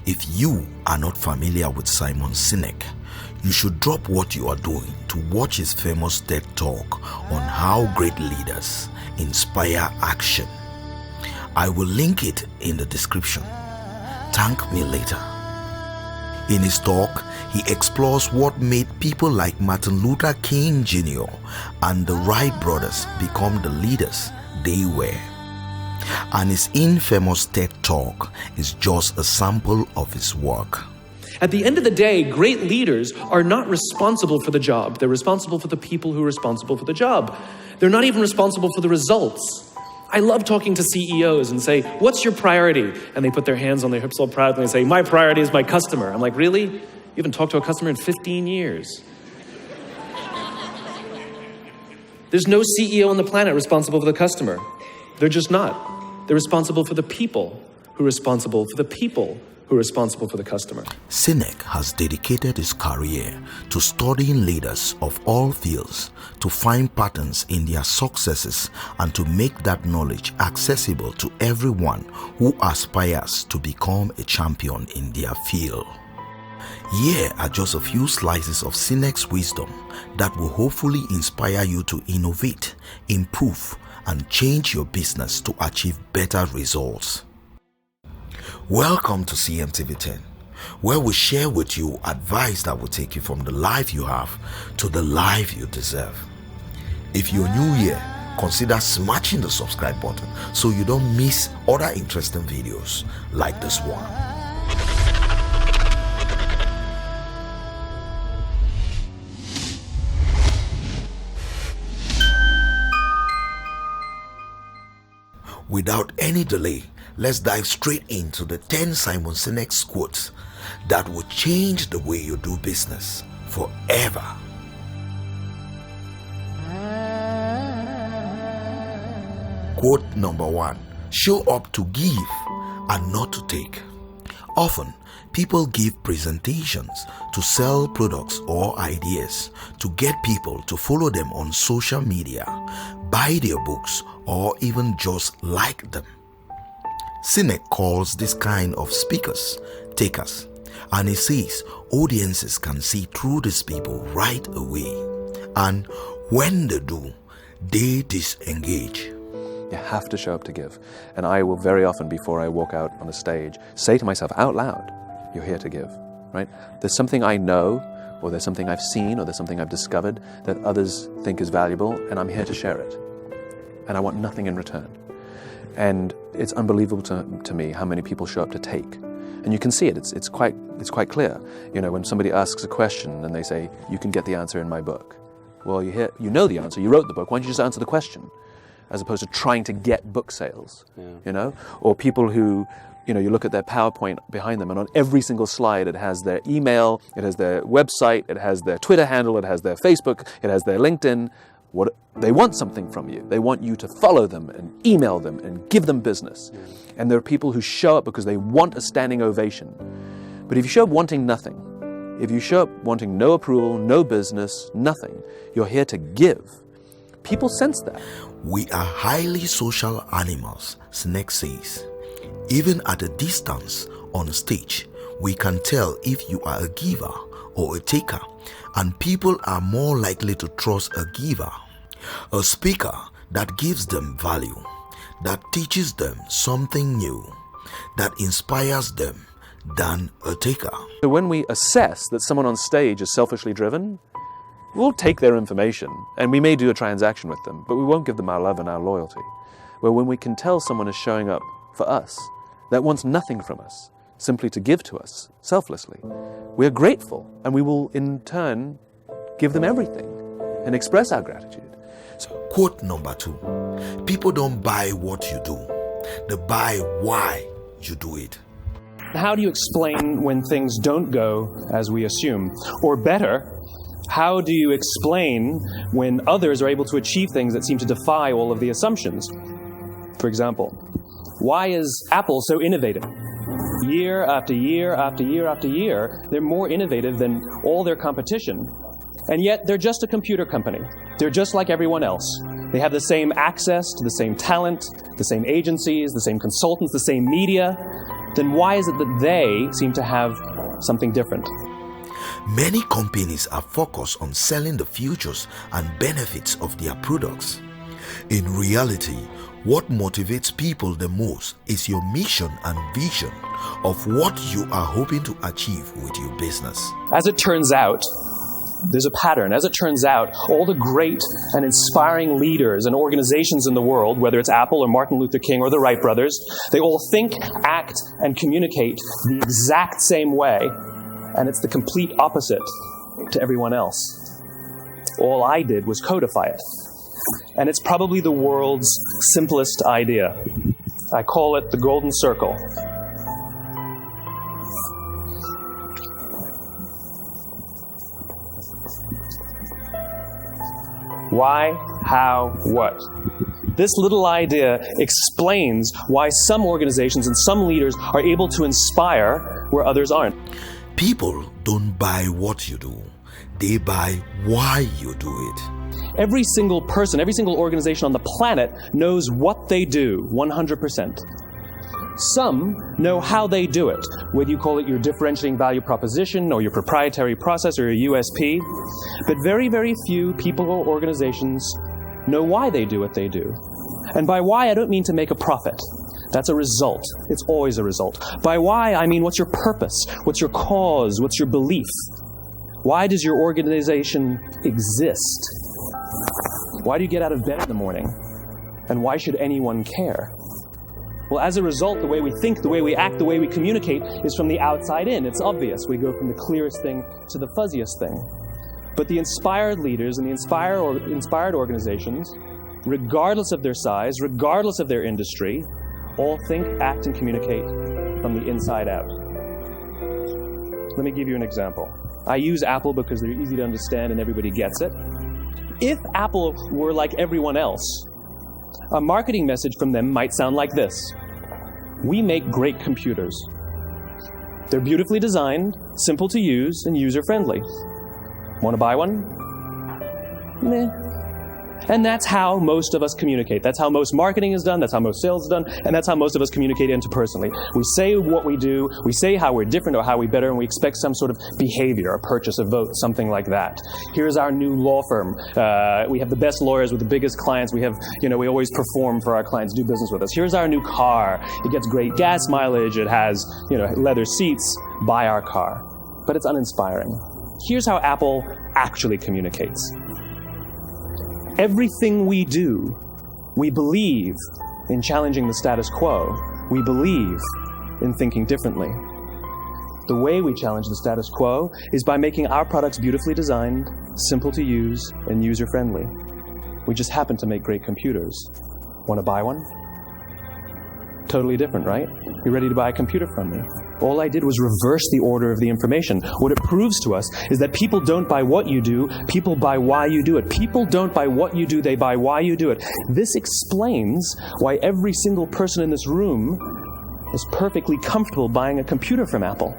If you are not familiar with Simon Sinek, you should drop what you are doing to watch his famous TED Talk on how great leaders inspire action. I will link it in the description. Thank me later. In his talk, he explores what made people like Martin Luther King Jr. and the Wright Brothers become the leaders they were. And his infamous TED Talk is just a sample of his work. At the end of the day, great leaders are not responsible for the job. They're responsible for the people who are responsible for the job. They're not even responsible for the results. I love talking to CEOs and say, what's your priority? And they put their hands on their hips all proudly and say, my priority is my customer. I'm like, really? You haven't talked to a customer in 15 years. There's no CEO on the planet responsible for the customer. They're just not. They're responsible for the people who are responsible for the people who are responsible for the customer. Sinek has dedicated his career to studying leaders of all fields to find patterns in their successes and to make that knowledge accessible to everyone who aspires to become a champion in their field. Here are just a few slices of Sinek's wisdom that will hopefully inspire you to innovate, improve, and change your business to achieve better results. Welcome to C.M.T.V 10, where we share with you advice that will take you from the life you have to the life you deserve. If you're new here, consider smashing the subscribe button so you don't miss other interesting videos like this one. Without any delay, let's dive straight into the 10 Simon Sinek's quotes that will change the way you do business forever. Quote number 1. Show up to give and not to take. Often, people give presentations to sell products or ideas to get people to follow them on social media, buy their books, or even just like them. Sinek calls this kind of speakers takers, and he says audiences can see through these people right away, and when they do, they disengage. You have to show up to give. And I will very often, before I walk out on the stage, say to myself out loud, you're here to give, right? There's something I know, or there's something I've seen, or there's something I've discovered that others think is valuable, and I'm here to share it. And I want nothing in return. And it's unbelievable to me how many people show up to take. And you can see it, it's quite clear. You know, when somebody asks a question and they say, you can get the answer in my book. Well, you know the answer, you wrote the book, why don't you just answer the question? As opposed to trying to get book sales, you know? Or people who, you know, you look at their PowerPoint behind them and on every single slide it has their email, it has their website, it has their Twitter handle, it has their Facebook, it has their LinkedIn. They want something from you. They want you to follow them and email them and give them business. And there are people who show up because they want a standing ovation. But if you show up wanting nothing, if you show up wanting no approval, no business, nothing, you're here to give. People sense that. We are highly social animals, Sinek says. Even at a distance on a stage, we can tell if you are a giver or a taker, and people are more likely to trust a giver, a speaker that gives them value, that teaches them something new, that inspires them, than a taker. So when we assess that someone on stage is selfishly driven, we'll take their information and we may do a transaction with them, but we won't give them our love and our loyalty. Where when we can tell someone is showing up for us, that wants nothing from us, simply to give to us selflessly, we are grateful and we will in turn give them everything and express our gratitude. So, quote number 2. People don't buy what you do, they buy why you do it. How do you explain when things don't go as we assume? Or better, how do you explain when others are able to achieve things that seem to defy all of the assumptions? For example, why is Apple so innovative? Year after year after year after year, they're more innovative than all their competition. And yet, they're just a computer company. They're just like everyone else. They have the same access to the same talent, the same agencies, the same consultants, the same media. then why is it that they seem to have something different? Many companies are focused on selling the futures and benefits of their products. In reality, what motivates people the most is your mission and vision of what you are hoping to achieve with your business. As it turns out, there's a pattern. As it turns out, all the great and inspiring leaders and organizations in the world, whether it's Apple or Martin Luther King or the Wright Brothers, they all think, act, and communicate the exact same way, and it's the complete opposite to everyone else. All I did was codify it. And it's probably the world's simplest idea. I call it the golden circle. Why, how, what? This little idea explains why some organizations and some leaders are able to inspire where others aren't. People don't buy what you do. They buy why you do it. Every single person, every single organization on the planet knows what they do, 100%. Some know how they do it, whether you call it your differentiating value proposition or your proprietary process or your USP. But very, very few people or organizations know why they do what they do. And by why, I don't mean to make a profit. That's a result. It's always a result. By why, I mean what's your purpose? What's your cause? What's your belief? Why does your organization exist? Why do you get out of bed in the morning? And why should anyone care? Well, as a result, the way we think, the way we act, the way we communicate is from the outside in. It's obvious. We go from the clearest thing to the fuzziest thing. But the inspired leaders and the inspired organizations, regardless of their size, regardless of their industry, all think, act, and communicate from the inside out. Let me give you an example. I use Apple because they're easy to understand and everybody gets it. If Apple were like everyone else, a marketing message from them might sound like this. We make great computers. They're beautifully designed, simple to use, and user-friendly. Want to buy one? Meh. And that's how most of us communicate. That's how most marketing is done, that's how most sales is done, and that's how most of us communicate interpersonally. We say what we do, we say how we're different or how we better, and we expect some sort of behavior, a purchase, a vote, something like that. Here's our new law firm. We have the best lawyers with the biggest clients. We always perform for our clients, do business with us. Here's our new car. It gets great gas mileage. It has, leather seats. Buy our car. But it's uninspiring. Here's how Apple actually communicates. Everything we do, we believe in challenging the status quo. We believe in thinking differently. The way we challenge the status quo is by making our products beautifully designed, simple to use, and user-friendly. We just happen to make great computers. Want to buy one? Totally different, right? You're ready to buy a computer from me. All I did was reverse the order of the information. What it proves to us is that people don't buy what you do, people buy why you do it. People don't buy what you do, they buy why you do it. This explains why every single person in this room is perfectly comfortable buying a computer from Apple.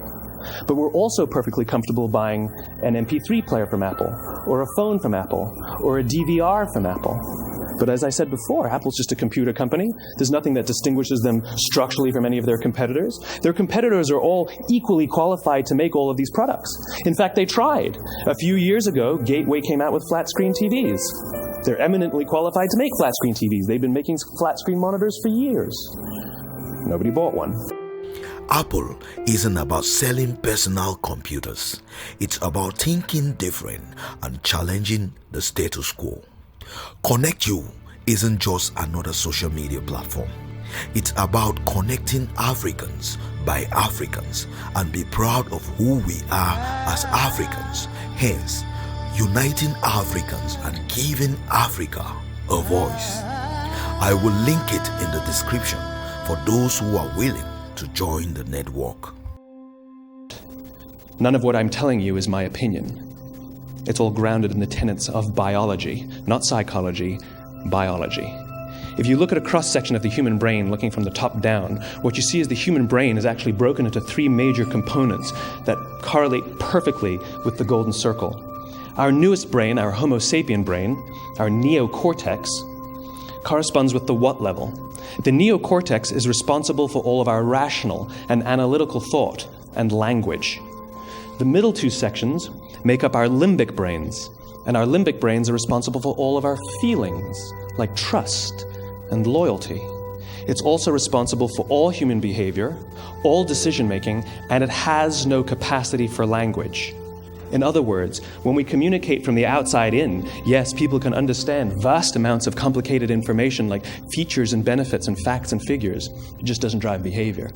But we're also perfectly comfortable buying an MP3 player from Apple, or a phone from Apple, or a DVR from Apple. But as I said before, Apple's just a computer company. There's nothing that distinguishes them structurally from any of their competitors. Their competitors are all equally qualified to make all of these products. In fact, they tried. A few years ago, Gateway came out with flat-screen TVs. They're eminently qualified to make flat-screen TVs. They've been making flat-screen monitors for years. Nobody bought one. Apple isn't about selling personal computers. It's about thinking different and challenging the status quo. Connect You isn't just another social media platform. It's about connecting Africans by Africans and be proud of who we are as Africans. Hence, uniting Africans and giving Africa a voice. I will link it in the description for those who are willing to join the network. None of what I'm telling you is my opinion. It's all grounded in the tenets of biology, not psychology, biology. If you look at a cross-section of the human brain looking from the top down, what you see is the human brain is actually broken into three major components that correlate perfectly with the golden circle. Our newest brain, our Homo sapien brain, our neocortex, corresponds with the what level. The neocortex is responsible for all of our rational and analytical thought and language. The middle two sections make up our limbic brains, and our limbic brains are responsible for all of our feelings, like trust and loyalty. It's also responsible for all human behavior, all decision-making, and it has no capacity for language. In other words, when we communicate from the outside in, yes, people can understand vast amounts of complicated information like features and benefits and facts and figures. It just doesn't drive behavior.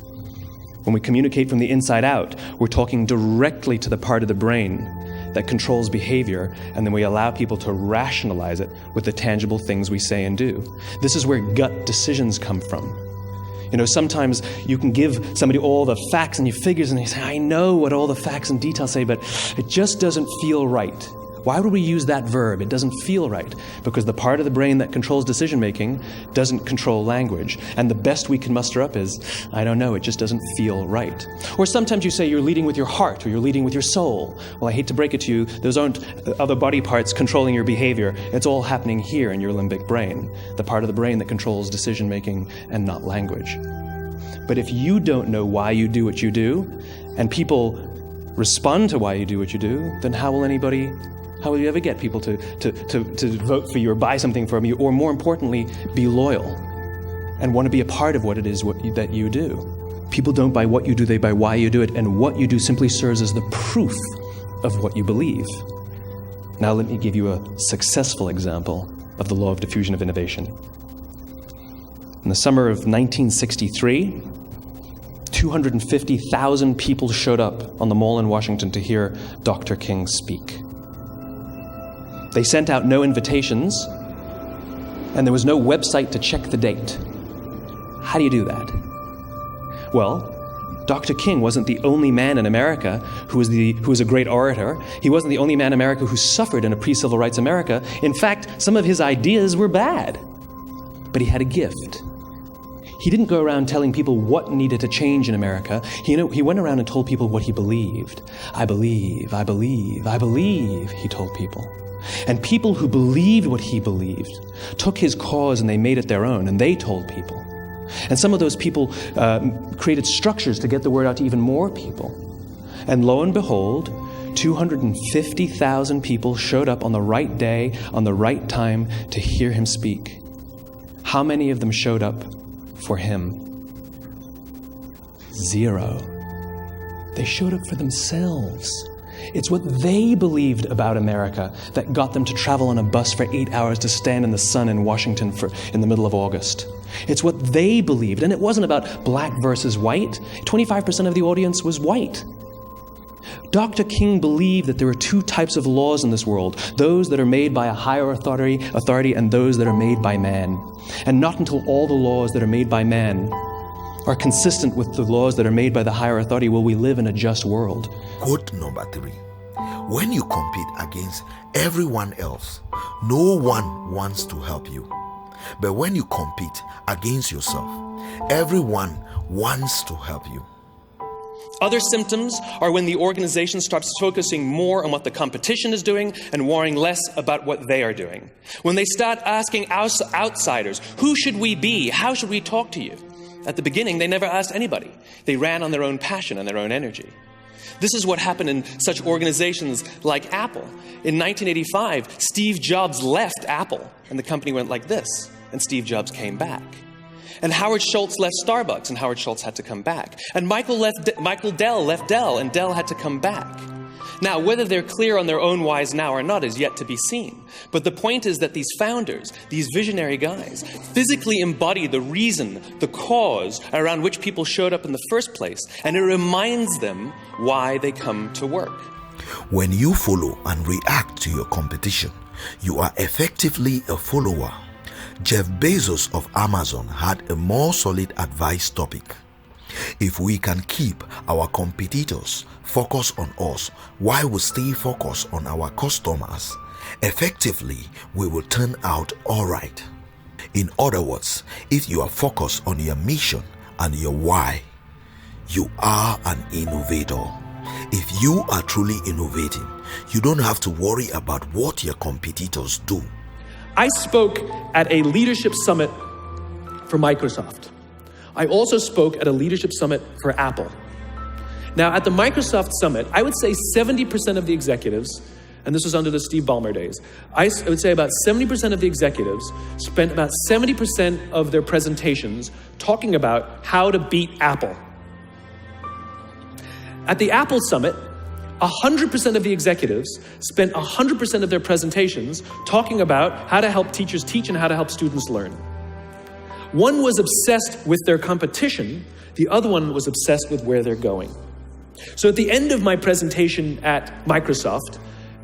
When we communicate from the inside out, we're talking directly to the part of the brain that controls behavior, and then we allow people to rationalize it with the tangible things we say and do. This is where gut decisions come from. You know, sometimes you can give somebody all the facts and figures and they say, I know what all the facts and details say, but it just doesn't feel right. Why would we use that verb? It doesn't feel right. Because the part of the brain that controls decision-making doesn't control language. And the best we can muster up is, I don't know, it just doesn't feel right. Or sometimes you say you're leading with your heart or you're leading with your soul. Well, I hate to break it to you, those aren't other body parts controlling your behavior. It's all happening here in your limbic brain, the part of the brain that controls decision-making and not language. But if you don't know why you do what you do, and people respond to why you do what you do, then how will you ever get people to vote for you or buy something from you, or more importantly, be loyal and want to be a part of what it is that you do? People don't buy what you do, they buy why you do it, and what you do simply serves as the proof of what you believe. Now let me give you a successful example of the law of diffusion of innovation. In the summer of 1963, 250,000 people showed up on the Mall in Washington to hear Dr. King speak. They sent out no invitations, and there was no website to check the date. How do you do that? Well, Dr. King wasn't the only man in America who was a great orator. He wasn't the only man in America who suffered in a pre-civil rights America. In fact, some of his ideas were bad. But he had a gift. He didn't go around telling people what needed to change in America. He went around and told people what he believed. I believe, I believe, I believe, he told people. And people who believed what he believed took his cause and they made it their own, and they told people. And some of those people created structures to get the word out to even more people. And lo and behold, 250,000 people showed up on the right day, on the right time to hear him speak. How many of them showed up for him? 0. They showed up for themselves. It's what they believed about America that got them to travel on a bus for 8 hours to stand in the sun in Washington in the middle of August. It's what they believed, and it wasn't about black versus white. 25% of the audience was white. Dr. King believed that there are two types of laws in this world, those that are made by a higher authority and those that are made by man. And not until all the laws that are made by man are consistent with the laws that are made by the higher authority will we live in a just world. Quote number 3. When you compete against everyone else, no one wants to help you. But when you compete against yourself, everyone wants to help you. Other symptoms are when the organization starts focusing more on what the competition is doing and worrying less about what they are doing. When they start asking outsiders, who should we be? How should we talk to you? At the beginning, they never asked anybody. They ran on their own passion and their own energy. This is what happened in such organizations like Apple. In 1985, Steve Jobs left Apple, and the company went like this, and Steve Jobs came back. And Howard Schultz left Starbucks, and Howard Schultz had to come back. And Michael Dell left Dell, and Dell had to come back. Now, whether they're clear on their own whys now or not is yet to be seen. But the point is that these founders, these visionary guys, physically embody the reason, the cause around which people showed up in the first place, and it reminds them why they come to work. When you follow and react to your competition, you are effectively a follower. Jeff Bezos of Amazon had a more solid advice topic. If we can keep our competitors focused on us while we stay focused on our customers, effectively we will turn out all right. In other words, if you are focused on your mission and your why, you are an innovator. If you are truly innovating, you don't have to worry about what your competitors do. I spoke at a leadership summit for Microsoft. I also spoke at a leadership summit for Apple. Now, at the Microsoft summit, I would say 70% of the executives, and this was under the Steve Ballmer days, I would say about 70% of the executives spent about 70% of their presentations talking about how to beat Apple. At the Apple summit, 100% of the executives spent 100% of their presentations talking about how to help teachers teach and how to help students learn. One was obsessed with their competition, the other one was obsessed with where they're going. So at the end of my presentation at Microsoft,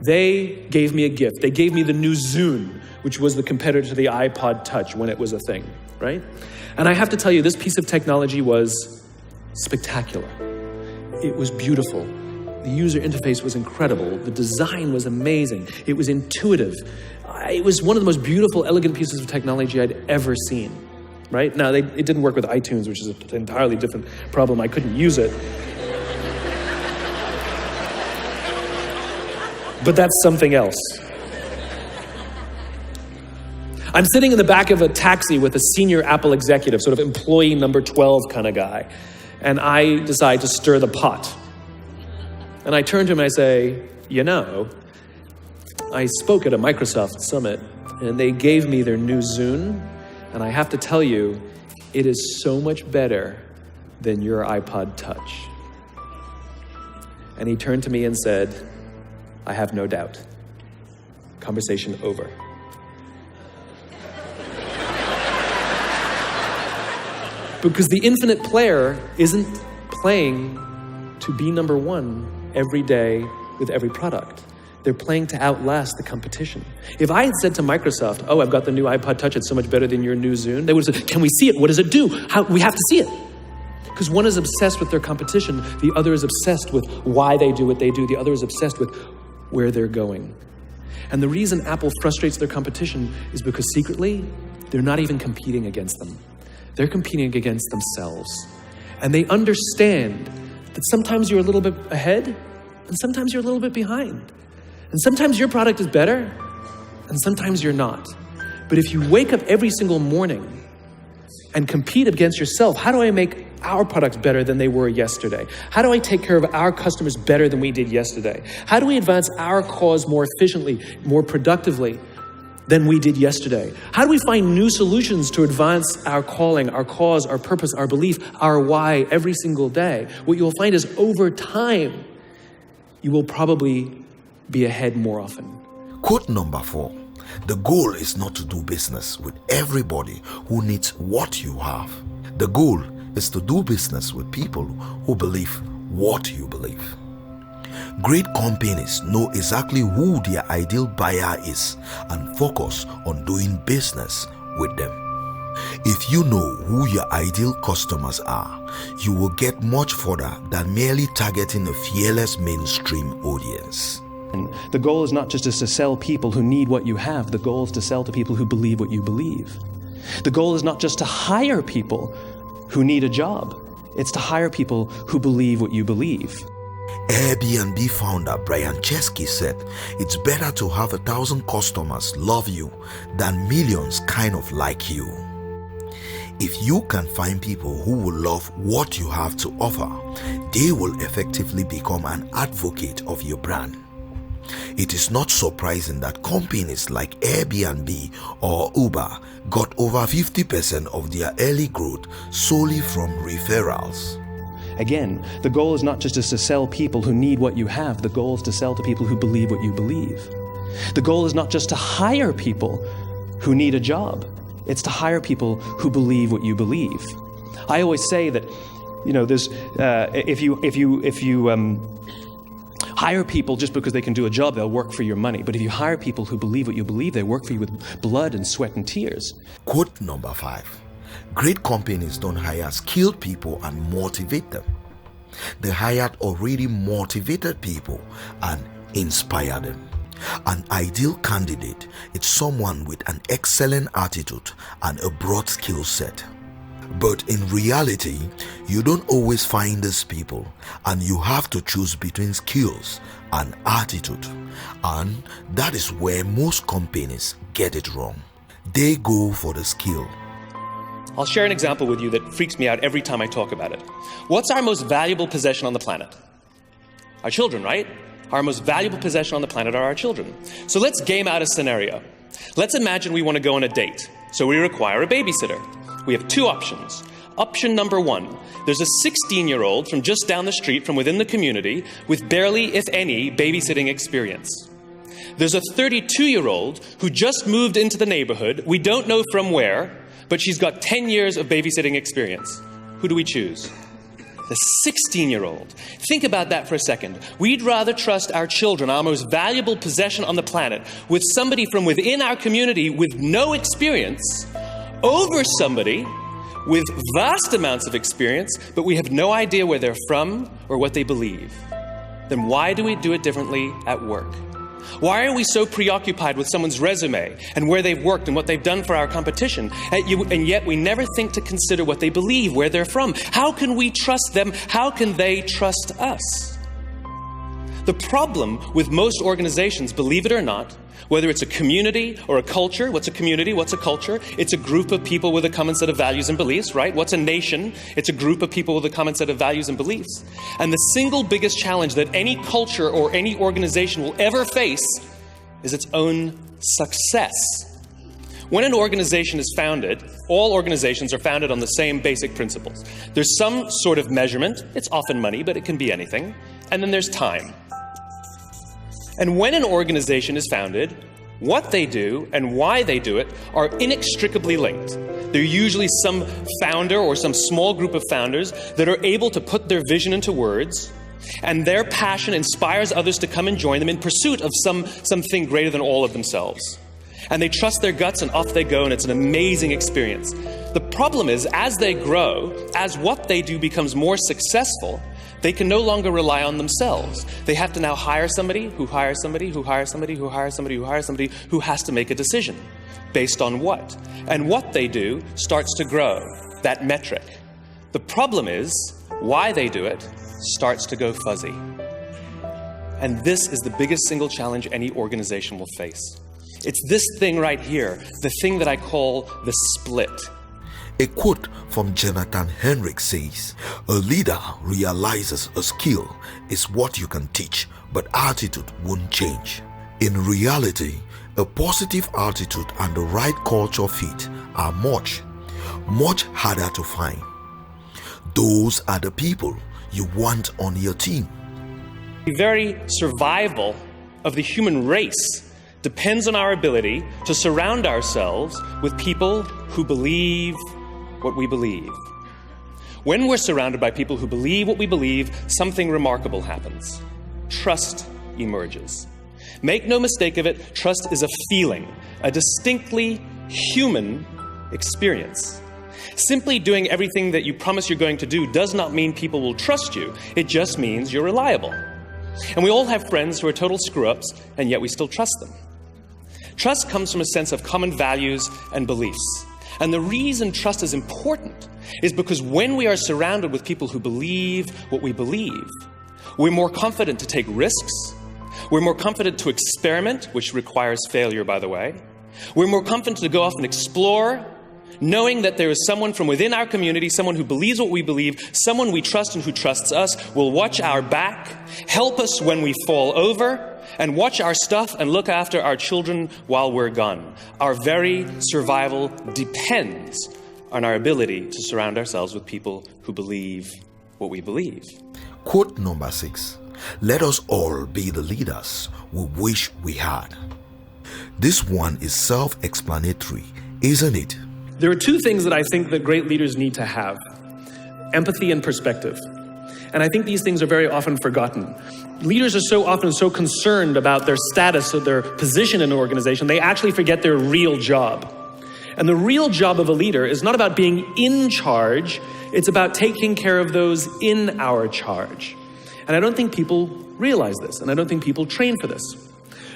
they gave me a gift. They gave me the new Zune, which was the competitor to the iPod Touch when it was a thing, right? And I have to tell you, this piece of technology was spectacular. It was beautiful. The user interface was incredible. The design was amazing. It was intuitive. It was one of the most beautiful, elegant pieces of technology I'd ever seen, right? Now, it didn't work with iTunes, which is an entirely different problem. I couldn't use it. But that's something else. I'm sitting in the back of a taxi with a senior Apple executive, sort of employee number 12 kind of guy, and I decide to stir the pot. And I turn to him and I say, you know, I spoke at a Microsoft summit, and they gave me their new Zune, and I have to tell you, it is so much better than your iPod Touch. And he turned to me and said, I have no doubt. Conversation over. Because the infinite player isn't playing to be number one every day with every product. They're playing to outlast the competition. If I had said to Microsoft, oh, I've got the new iPod Touch, it's so much better than your new Zune, they would have said, can we see it? What does it do? We have to see it. Because one is obsessed with their competition, the other is obsessed with why they do what they do, the other is obsessed with where they're going. And the reason Apple frustrates their competition is because secretly, they're not even competing against them. They're competing against themselves. And they understand that sometimes you're a little bit ahead, and sometimes you're a little bit behind. And sometimes your product is better, and sometimes you're not. But if you wake up every single morning and compete against yourself, how do I make our products better than they were yesterday? How do I take care of our customers better than we did yesterday? How do we advance our cause more efficiently, more productively than we did yesterday? How do we find new solutions to advance our calling, our cause, our purpose, our belief, our why every single day? What you'll find is over time, you will probably be ahead more often. Quote number 4. The goal is not to do business with everybody who needs what you have. The goal is to do business with people who believe what you believe. Great companies know exactly who their ideal buyer is and focus on doing business with them. If you know who your ideal customers are, you will get much further than merely targeting a fearless mainstream audience. The goal is not just to sell people who need what you have. The goal is to sell to people who believe what you believe. The goal is not just to hire people who need a job. It's to hire people who believe what you believe. Airbnb founder Brian Chesky said, it's better to have 1,000 customers love you than millions kind of like you. If you can find people who will love what you have to offer, they will effectively become an advocate of your brand. It is not surprising that companies like Airbnb or Uber got over 50% of their early growth solely from referrals. Again, the goal is not just to sell people who need what you have. The goal is to sell to people who believe what you believe. The goal is not just to hire people who need a job. It's to hire people who believe what you believe. I always say that, there's if you hire people just because they can do a job, they'll work for your money. But if you hire people who believe what you believe, they work for you with blood and sweat and tears. Quote number 5. Great companies don't hire skilled people and motivate them. They hired already motivated people and inspire them. An ideal candidate is someone with an excellent attitude and a broad skill set. But in reality, you don't always find these people, and you have to choose between skills and attitude. And that is where most companies get it wrong. They go for the skill. I'll share an example with you that freaks me out every time I talk about it. What's our most valuable possession on the planet? Our children, right? Our most valuable possession on the planet are our children. So let's game out a scenario. Let's imagine we want to go on a date. So we require a babysitter. We have two options. Option number one, there's a 16-year-old from just down the street from within the community with barely, if any, babysitting experience. There's a 32-year-old who just moved into the neighborhood, we don't know from where, but she's got 10 years of babysitting experience. Who do we choose? The 16-year-old. Think about that for a second. We'd rather trust our children, our most valuable possession on the planet, with somebody from within our community with no experience, over somebody with vast amounts of experience, but we have no idea where they're from or what they believe. Then why do we do it differently at work? Why are we so preoccupied with someone's resume and where they've worked and what they've done for our competition, and yet we never think to consider what they believe, where they're from? How can we trust them? How can they trust us? The problem with most organizations, believe it or not, whether it's a community or a culture, what's a community, what's a culture? It's a group of people with a common set of values and beliefs, right? What's a nation? It's a group of people with a common set of values and beliefs. And the single biggest challenge that any culture or any organization will ever face is its own success. When an organization is founded, all organizations are founded on the same basic principles. There's some sort of measurement. It's often money, but it can be anything. And then there's time. And when an organization is founded, what they do and why they do it are inextricably linked. There are usually some founder or some small group of founders that are able to put their vision into words, and their passion inspires others to come and join them in pursuit of something greater than all of themselves. And they trust their guts and off they go, and it's an amazing experience. The problem is, as they grow, as what they do becomes more successful, they can no longer rely on themselves. They have to now hire somebody who hires somebody who hires somebody who hires somebody who hires somebody who has to make a decision. Based on what? And what they do starts to grow, that metric. The problem is, why they do it starts to go fuzzy. And this is the biggest single challenge any organization will face. It's this thing right here, the thing that I call the split. A quote from Jonathan Henrik says, "A leader realizes a skill is what you can teach, but attitude won't change." In reality, a positive attitude and the right culture fit are much harder to find. Those are the people you want on your team. The very survival of the human race depends on our ability to surround ourselves with people who believe what we believe. When we're surrounded by people who believe what we believe, something remarkable happens. Trust emerges. Make no mistake of it, trust is a feeling, a distinctly human experience. Simply doing everything that you promise you're going to do does not mean people will trust you. It just means you're reliable. And we all have friends who are total screw-ups, and yet we still trust them. Trust comes from a sense of common values and beliefs. And the reason trust is important is because when we are surrounded with people who believe what we believe, we're more confident to take risks. We're more confident to experiment, which requires failure, by the way. We're more confident to go off and explore, knowing that there is someone from within our community, someone who believes what we believe, someone we trust and who trusts us, will watch our back, help us when we fall over, and watch our stuff and look after our children while we're gone. Our very survival depends on our ability to surround ourselves with people who believe what we believe. Quote number 6. Let us all be the leaders we wish we had. This one is self-explanatory, isn't it? There are two things that I think that great leaders need to have: empathy and perspective. And I think these things are very often forgotten. Leaders are so often so concerned about their status or their position in an organization, they actually forget their real job. And the real job of a leader is not about being in charge, it's about taking care of those in our charge. And I don't think people realize this, and I don't think people train for this.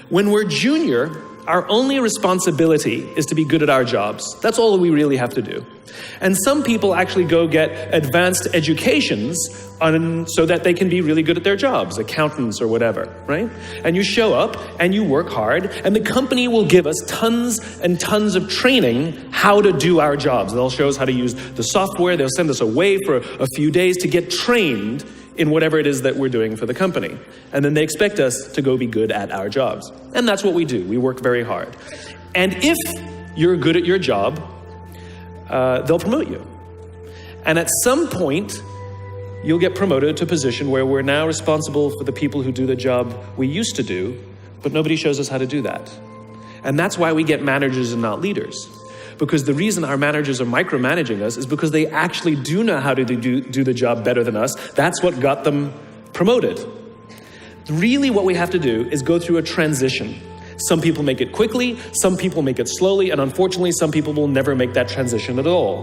When we're junior, our only responsibility is to be good at our jobs. That's all we really have to do. And some people actually go get advanced educations so that they can be really good at their jobs, accountants or whatever, right? And you show up and you work hard, and the company will give us tons and tons of training how to do our jobs. They'll show us how to use the software. They'll send us away for a few days to get trained in whatever it is that we're doing for the company. And then they expect us to go be good at our jobs. And that's what we do. We work very hard. And if you're good at your job, they'll promote you. And at some point, you'll get promoted to a position where we're now responsible for the people who do the job we used to do, but nobody shows us how to do that. And that's why we get managers and not leaders. Because the reason our managers are micromanaging us is because they actually do know how to do the job better than us. That's what got them promoted. Really what we have to do is go through a transition. Some people make it quickly, some people make it slowly, and unfortunately some people will never make that transition at all.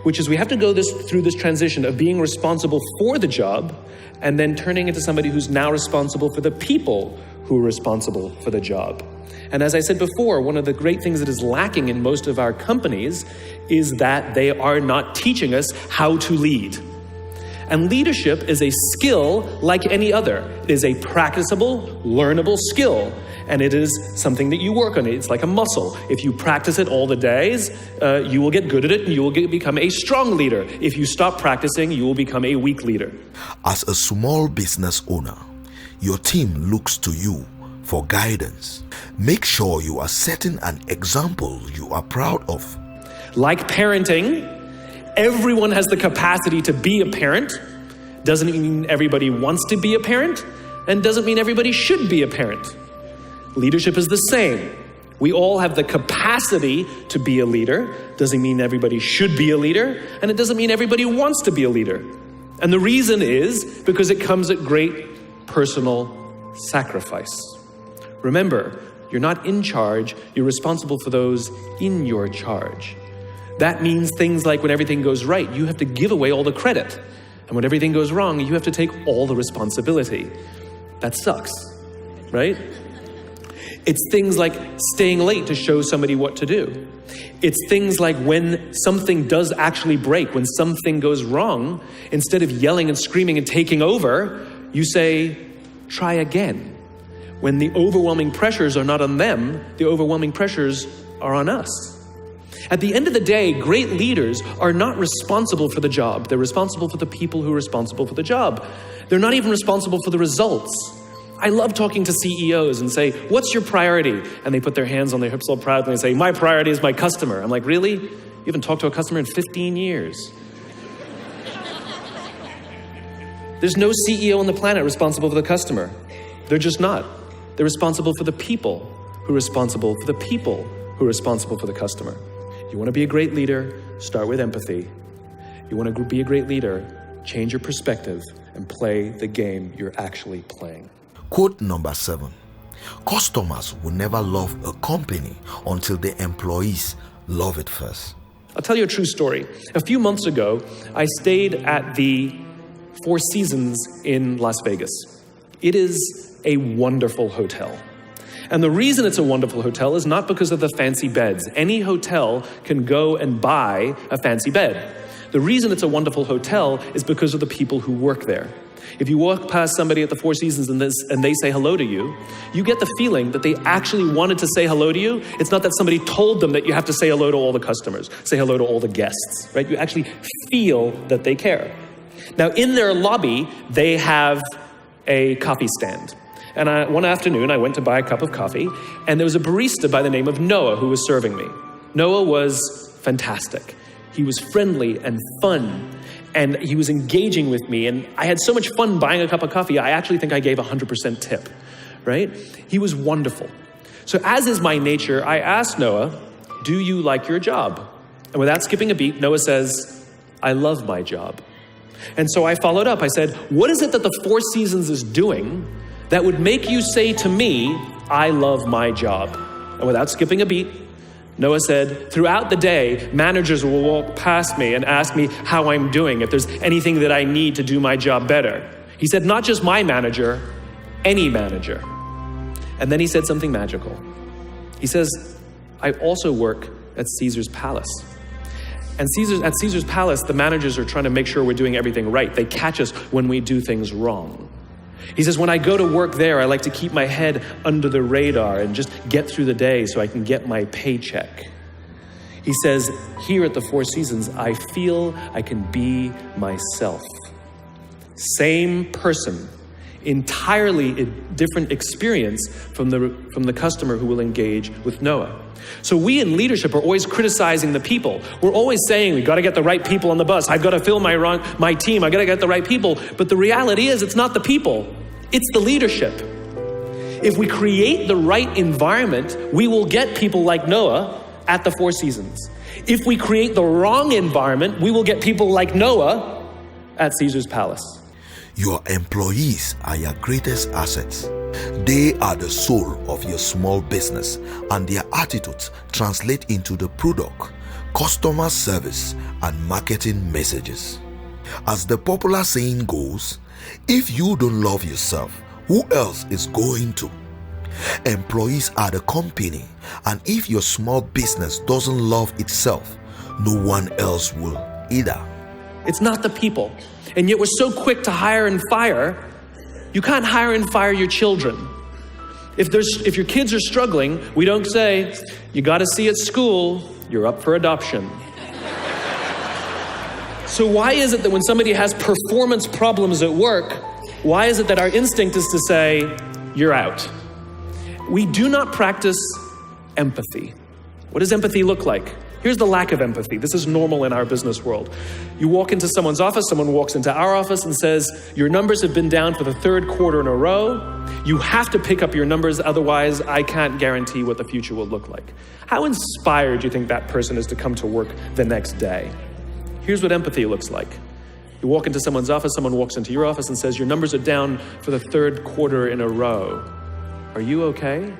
Which is we have to go through this transition of being responsible for the job and then turning into somebody who's now responsible for the people who are responsible for the job. And as I said before, one of the great things that is lacking in most of our companies is that they are not teaching us how to lead. And leadership is a skill like any other. It is a practicable, learnable skill. And it is something that you work on. It's like a muscle. If you practice it all the days, you will get good at it and you will become a strong leader. If you stop practicing, you will become a weak leader. As a small business owner, your team looks to you for guidance. Make sure you are setting an example you are proud of. Like parenting, everyone has the capacity to be a parent. Doesn't mean everybody wants to be a parent, and doesn't mean everybody should be a parent. Leadership is the same. We all have the capacity to be a leader. Doesn't mean everybody should be a leader, and it doesn't mean everybody wants to be a leader. And the reason is because it comes at great personal sacrifice. Remember, you're not in charge, you're responsible for those in your charge. That means things like when everything goes right, you have to give away all the credit. And when everything goes wrong, you have to take all the responsibility. That sucks, right? It's things like staying late to show somebody what to do. It's things like when something does actually break, when something goes wrong, instead of yelling and screaming and taking over, you say, try again. When the overwhelming pressures are not on them, the overwhelming pressures are on us. At the end of the day, great leaders are not responsible for the job. They're responsible for the people who are responsible for the job. They're not even responsible for the results. I love talking to CEOs and say, what's your priority? And they put their hands on their hips all proudly and say, my priority is my customer. I'm like, really? You haven't talked to a customer in 15 years. There's no CEO on the planet responsible for the customer. They're just not. They're responsible for the people who are responsible for the people who are responsible for the customer. You want to be a great leader, start with empathy. You want to be a great leader, change your perspective and play the game you're actually playing. Quote number 7. Customers will never love a company until the employees love it first. I'll tell you a true story. A few months ago, I stayed at the Four Seasons in Las Vegas. It is a wonderful hotel. And the reason it's a wonderful hotel is not because of the fancy beds. Any hotel can go and buy a fancy bed. The reason it's a wonderful hotel is because of the people who work there. If you walk past somebody at the Four Seasons and they say hello to you, you get the feeling that they actually wanted to say hello to you. It's not that somebody told them that you have to say hello to all the customers, say hello to all the guests, right? You actually feel that they care. Now, in their lobby, they have a coffee stand. And one afternoon, I went to buy a cup of coffee, and there was a barista by the name of Noah who was serving me. Noah was fantastic. He was friendly and fun, and he was engaging with me, and I had so much fun buying a cup of coffee, I actually think I gave 100% tip, right? He was wonderful. So as is my nature, I asked Noah, do you like your job? And without skipping a beat, Noah says, I love my job. And so I followed up. I said, what is it that the Four Seasons is doing that would make you say to me, I love my job? And without skipping a beat, Noah said, throughout the day, managers will walk past me and ask me how I'm doing, if there's anything that I need to do my job better. He said, not just my manager, any manager. And then he said something magical. He says, I also work at Caesar's palace. And at Caesar's palace, the managers are trying to make sure we're doing everything right. They catch us when we do things wrong. He says, when I go to work there, I like to keep my head under the radar and just get through the day so I can get my paycheck. He says, here at the Four Seasons, I feel I can be myself. Same person, entirely different experience from the customer who will engage with Noah. So we in leadership are always criticizing the people. We're always saying, we got to get the right people on the bus. I've got to fill my team. I got to get the right people. But the reality is, it's not the people. It's the leadership. If we create the right environment, we will get people like Noah at the Four Seasons. If we create the wrong environment, we will get people like Noah at Caesar's palace. Your employees are your greatest assets. They are the soul of your small business, and their attitudes translate into the product, customer service, and marketing messages. As the popular saying goes, if you don't love yourself, who else is going to? Employees are the company, and if your small business doesn't love itself, no one else will either. It's not the people. And yet we're so quick to hire and fire. You can't hire and fire your children. If your kids are struggling, we don't say, you got to see at school, you're up for adoption. So why is it that when somebody has performance problems at work, why is it that our instinct is to say, you're out? We do not practice empathy. What does empathy look like? Here's the lack of empathy. This is normal in our business world. You walk into someone's office, someone walks into our office and says, your numbers have been down for the third quarter in a row. You have to pick up your numbers, otherwise I can't guarantee what the future will look like. How inspired do you think that person is to come to work the next day? Here's what empathy looks like. You walk into someone's office, someone walks into your office and says, your numbers are down for the third quarter in a row. Are you okay?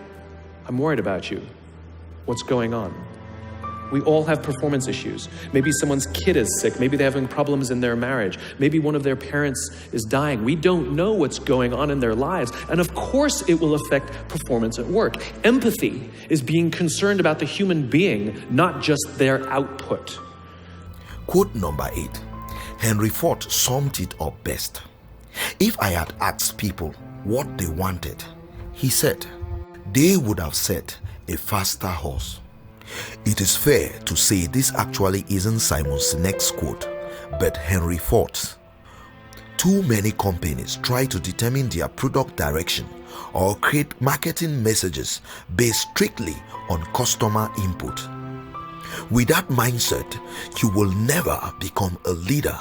I'm worried about you. What's going on? We all have performance issues. Maybe someone's kid is sick. Maybe they're having problems in their marriage. Maybe one of their parents is dying. We don't know what's going on in their lives. And of course it will affect performance at work. Empathy is being concerned about the human being, not just their output. Quote number 8. Henry Ford summed it up best. If I had asked people what they wanted, he said, they would have said a faster horse. It is fair to say this actually isn't Simon Sinek's quote, but Henry Ford's. Too many companies try to determine their product direction or create marketing messages based strictly on customer input. With that mindset, you will never become a leader.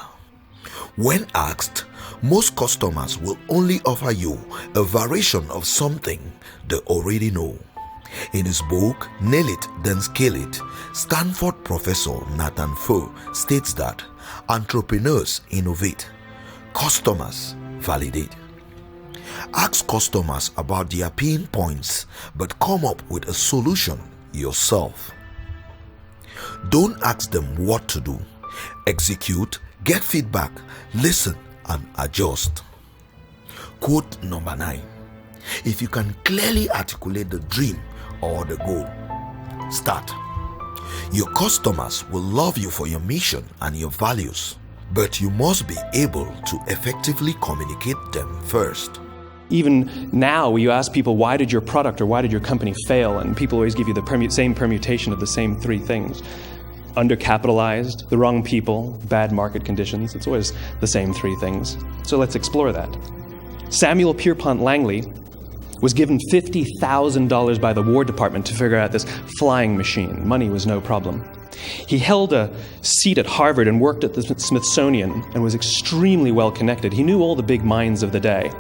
When asked, most customers will only offer you a variation of something they already know. In his book, Nail It, Then Scale It, Stanford professor Nathan Foe states that entrepreneurs innovate, customers validate. Ask customers about their pain points, but come up with a solution yourself. Don't ask them what to do. Execute, get feedback, listen, and adjust. Quote number 9. If you can clearly articulate the dream or the goal, start. Your customers will love you for your mission and your values, but you must be able to effectively communicate them first. Even now, you ask people, why did your product or why did your company fail? And people always give you the same permutation of the same 3 things. Undercapitalized, the wrong people, bad market conditions. It's always the same 3 things. So let's explore that. Samuel Pierpont Langley was given $50,000 by the War Department to figure out this flying machine. Money was no problem. He held a seat at Harvard and worked at the Smithsonian and was extremely well connected. He knew all the big minds of the day.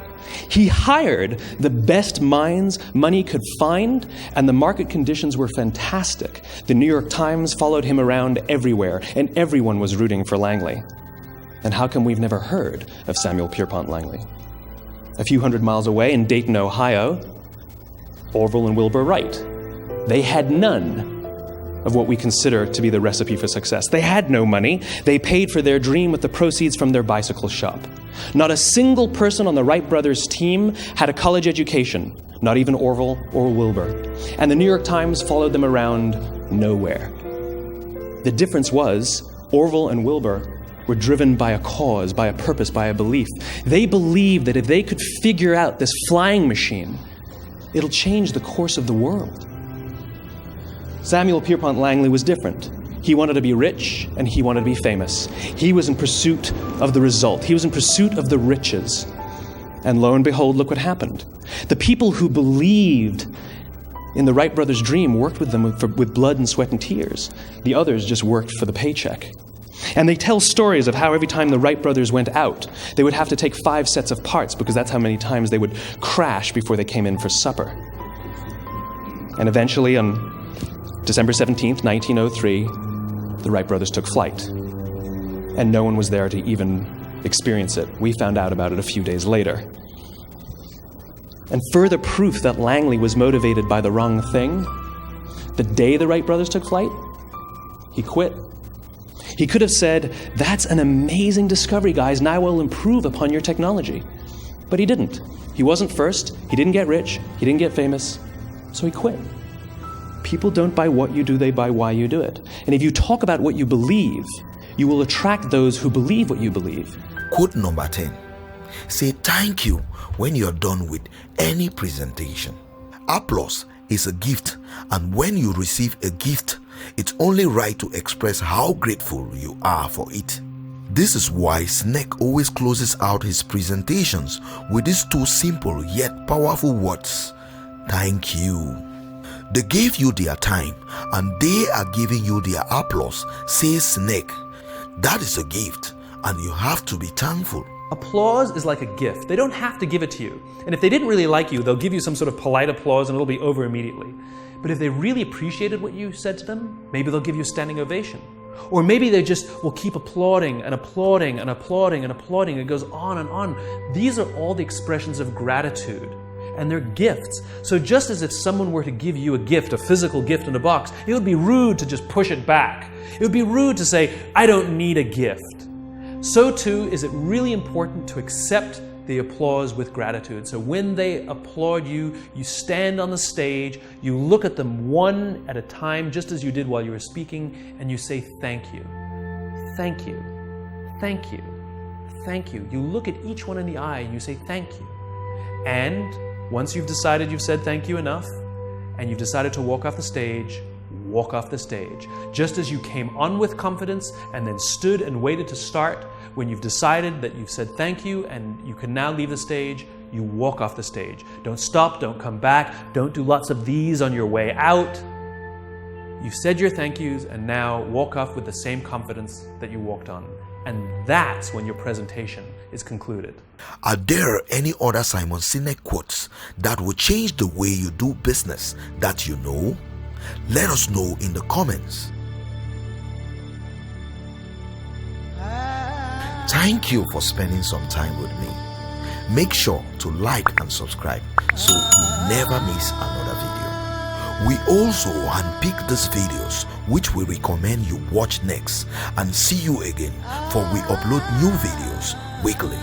He hired the best minds money could find, and the market conditions were fantastic. The New York Times followed him around everywhere, and everyone was rooting for Langley. And how come we've never heard of Samuel Pierpont Langley? A few hundred miles away in Dayton, Ohio, Orville and Wilbur Wright. They had none of what we consider to be the recipe for success. They had no money. They paid for their dream with the proceeds from their bicycle shop. Not a single person on the Wright Brothers team had a college education. not even Orville or Wilbur. And the New York Times followed them around nowhere. The difference was Orville and Wilbur were driven by a cause, by a purpose, by a belief. They believed that if they could figure out this flying machine, it'll change the course of the world. Samuel Pierpont Langley was different. He wanted to be rich and he wanted to be famous. He was in pursuit of the result. He was in pursuit of the riches. And lo and behold, look what happened. The people who believed in the Wright Brothers' dream worked with them with blood and sweat and tears. The others just worked for the paycheck. And they tell stories of how every time the Wright brothers went out, they would have to take 5 sets of parts because that's how many times they would crash before they came in for supper. And eventually, on December 17th, 1903, the Wright brothers took flight. And no one was there to even experience it. We found out about it a few days later. And further proof that Langley was motivated by the wrong thing, the day the Wright brothers took flight, he quit. He could have said, "That's an amazing discovery, guys. Now we'll improve upon your technology." But he didn't. He wasn't first. He didn't get rich. He didn't get famous. So he quit. People don't buy what you do, they buy why you do it. And if you talk about what you believe, you will attract those who believe what you believe. Quote number 10. Say thank you when you're done with any presentation. Applause is a gift, and when you receive a gift, it's only right to express how grateful you are for it. This is why Sinek always closes out his presentations with these 2 simple yet powerful words: thank you. They gave you their time and they are giving you their applause, says Sinek. That is a gift and you have to be thankful. Applause is like a gift. They don't have to give it to you. And if they didn't really like you, they'll give you some sort of polite applause and it'll be over immediately. But if they really appreciated what you said to them, maybe they'll give you a standing ovation. Or maybe they just will keep applauding and applauding and applauding and applauding. It goes on and on. These are all the expressions of gratitude. And they're gifts. So just as if someone were to give you a gift, a physical gift in a box, it would be rude to just push it back. It would be rude to say, "I don't need a gift." So too is it really important to accept the applause with gratitude. So when they applaud you, you stand on the stage, you look at them one at a time, just as you did while you were speaking, and you say, "Thank you, thank you, thank you, thank you." You look at each one in the eye and you say, "Thank you." And once you've decided you've said thank you enough, and you've decided to walk off the stage, walk off the stage. Just as you came on with confidence and then stood and waited to start, when you've decided that you've said thank you and you can now leave the stage, you walk off the stage. Don't stop, don't come back, don't do lots of these on your way out. You've said your thank yous and now walk off with the same confidence that you walked on. And that's when your presentation is concluded. Are there any other Simon Sinek quotes that will change the way you do business that you know? Let us know in the comments. Thank you for spending some time with me. Make sure to like and subscribe so you never miss another video. We also handpick these videos which we recommend you watch next, and see you again, for we upload new videos weekly.